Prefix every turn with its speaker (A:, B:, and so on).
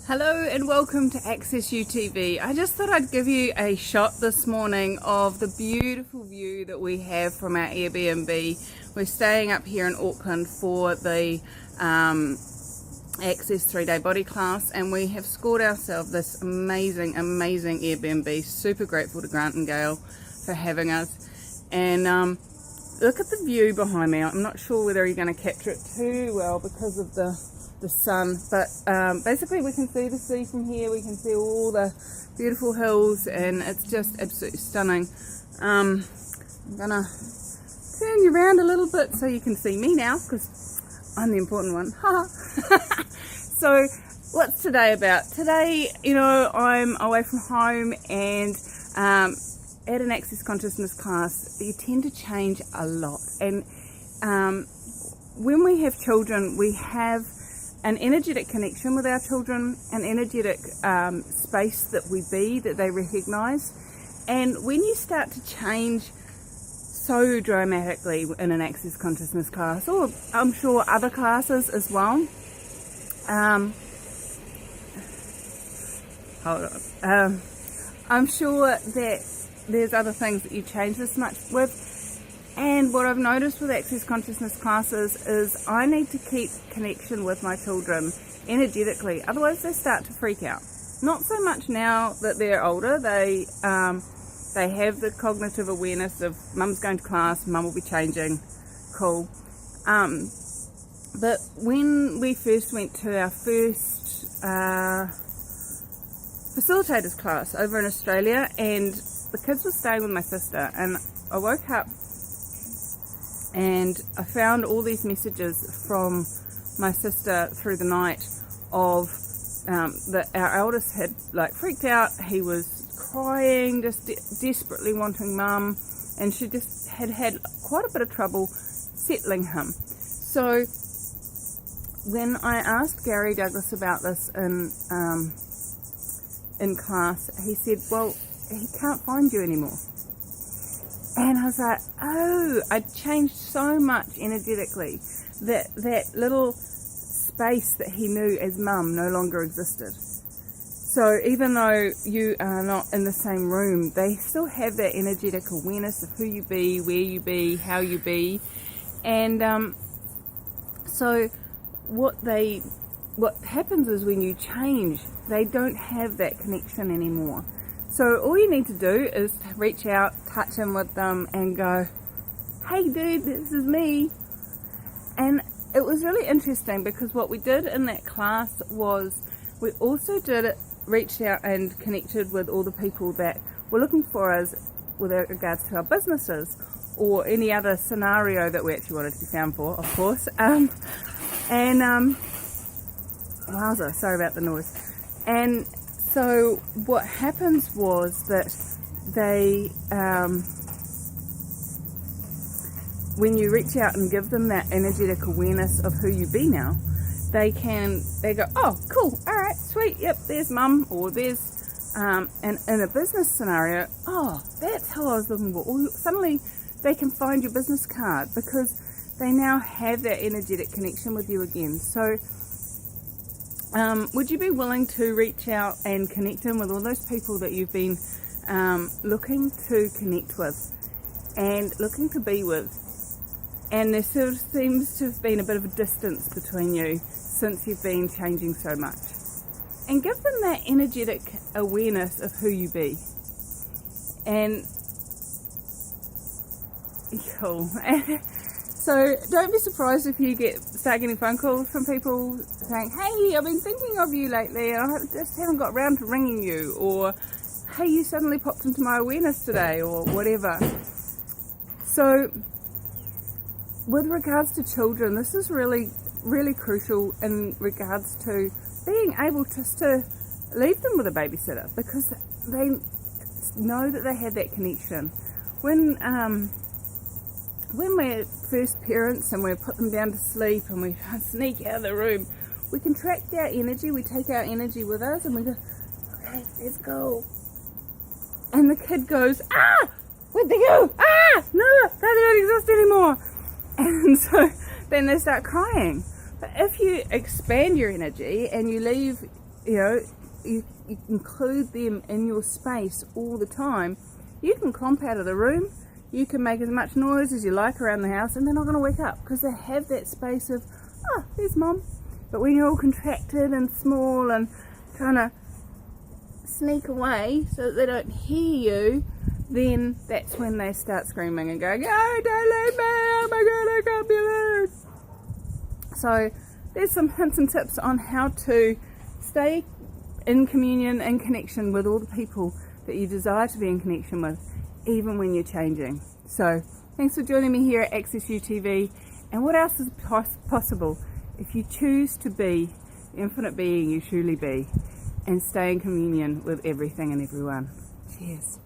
A: Hello and welcome to Access UTV. I just thought I'd give you a shot this morning of the beautiful view that we have from our Airbnb. We're staying up here in Auckland for the Access 3-day body class, and we have scored ourselves this amazing Airbnb. Super grateful to Grant and Gail for having us. And look at the view behind me. I'm not sure whether you're going to capture it too well because of the sun, but basically we can see the sea from here. We can see all the beautiful hills, and it's just absolutely stunning. I'm gonna turn you around a little bit so you can see me now, because I'm the important one. So what's today about? Today, I'm away from home, and at an Access Consciousness class you tend to change a lot, and when we have children, we have an energetic connection with our children, an energetic space that they recognize. And when you start to change so dramatically in an Access Consciousness class, or I'm sure other classes as well, I'm sure that there's other things that you change this much with. And what I've noticed with Access Consciousness classes is I need to keep connection with my children energetically, otherwise they start to freak out. Not so much now that they're older. They have the cognitive awareness of mum's going to class, mum will be changing, cool. But when we first went to our first facilitators class over in Australia, and the kids were staying with my sister, and I woke up and I found all these messages from my sister through the night of that our eldest had freaked out. He was crying, just desperately wanting mum, and she just had quite a bit of trouble settling him. So when I asked Gary Douglas about this in class, he said, well, he can't find you anymore. And I was like, oh, I changed so much energetically that little space that he knew as mum no longer existed. So even though you are not in the same room, they still have that energetic awareness of who you be, where you be, how you be. And so what happens is when you change, they don't have that connection anymore. So all you need to do is reach out, touch in with them, and go, hey dude, this is me. And it was really interesting, because what we did in that class was we also reached out and connected with all the people that were looking for us with regards to our businesses, or any other scenario that we actually wanted to be found for, of course. Wowza, sorry about the noise. And so what happens was that they, when you reach out and give them that energetic awareness of who you be now, they go, oh, cool, all right, sweet, yep, there's mum, or there's, and in a business scenario, oh, that's how I was looking for. Or suddenly they can find your business card, because they now have that energetic connection with you again. So would you be willing to reach out and connect in with all those people that you've been looking to connect with and looking to be with, and there sort of seems to have been a bit of a distance between you since you've been changing so much, and give them that energetic awareness of who you be. And cool. So don't be surprised if you start getting phone calls from people saying, hey, I've been thinking of you lately and I just haven't got around to ringing you, or hey, you suddenly popped into my awareness today, or whatever. So with regards to children, this is really, really crucial in regards to being able just to leave them with a babysitter, because they know that they have that connection. When we're first parents and we put them down to sleep and we sneak out of the room, we contract our energy, we take our energy with us, and we go, okay, let's go. And the kid goes, where'd they go? No, they don't exist anymore. And so then they start crying. But if you expand your energy and you leave you include them in your space all the time, you can clomp out of the room, you can make as much noise as you like around the house, and they're not going to wake up because they have that space of, oh, there's mom. But when you're all contracted and small and trying to sneak away so that they don't hear you, then that's when they start screaming and going, oh, don't leave me, oh my god, I can't be alone. So there's some hints and tips on how to stay in communion and connection with all the people that you desire to be in connection with, even when you're changing. So thanks for joining me here at Access UTV. And what else is possible if you choose to be the infinite being you truly be and stay in communion with everything and everyone. Cheers.